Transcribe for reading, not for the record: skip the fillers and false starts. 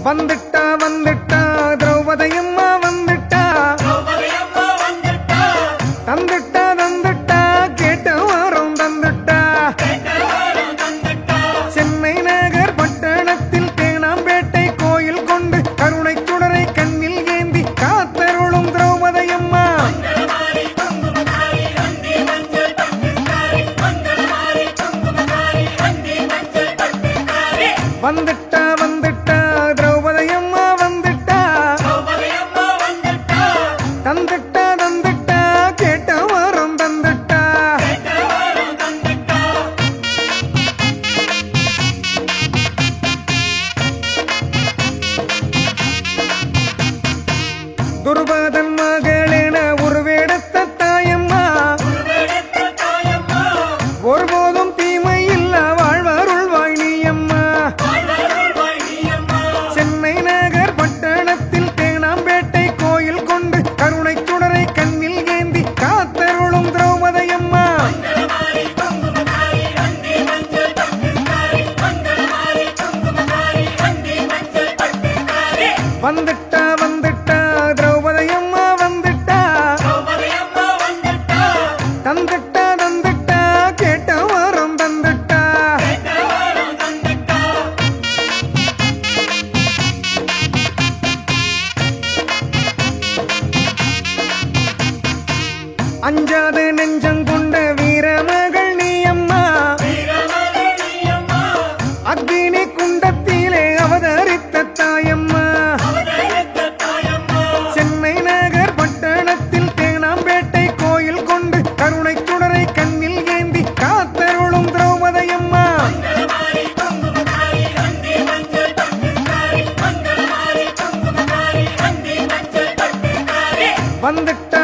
வந்துட்டா வந்துட்டா திரௌபதியம்மா வந்துட்டா, தந்துட்டா தந்துட்டா கேட்ட வாரம் தந்துட்டா. சென்னை நகர் பட்டணத்தில் தேனாம்பேட்டை கோயில் கொண்டு கருணை சுடரை கண்ணில் ஏந்தி காத்தருளும் திரௌபதியம்மா. வந்துட்டா வந்துட்டா திரௌபதியம்மா வந்துட்டா, தந்துட்டா தந்துட்டா கேட்ட வாரம் தந்துட்டா. துருபதன் மகளென உருவெடுத்த தாயம்மா, ஒருபோதும் தீமை இல்ல வாழ்வருள்வாய் நீயம்மா. சென்னை நகர் பட்டணத்தில் தேனாம்பேட்டை கோயில் கொண்டு கருணை சுடரை கண்ணில் ஏந்தி காத்தருளும் திரௌபதியம்மா. வந்துட்டா வந்துட்டா திரௌபதியம்மா வந்துட்டா, தந்துட்டா தந்துட்டா கேட்ட வாரம் தந்துட்டா. அஞ்சாத நெஞ்சங்கொண்ட வீரமகள் நீயம்மா, அக்னி குண்டத்திலே அவதரித்த தாயம்மா. சென்னை நகர் பட்டணத்தில் தேனாம்பேட்டை கோயில் கொண்டு கருணை சுடரை கண்ணில் ஏந்தி காத்தருளும் திரௌபதியம்மா. வந்துட்டா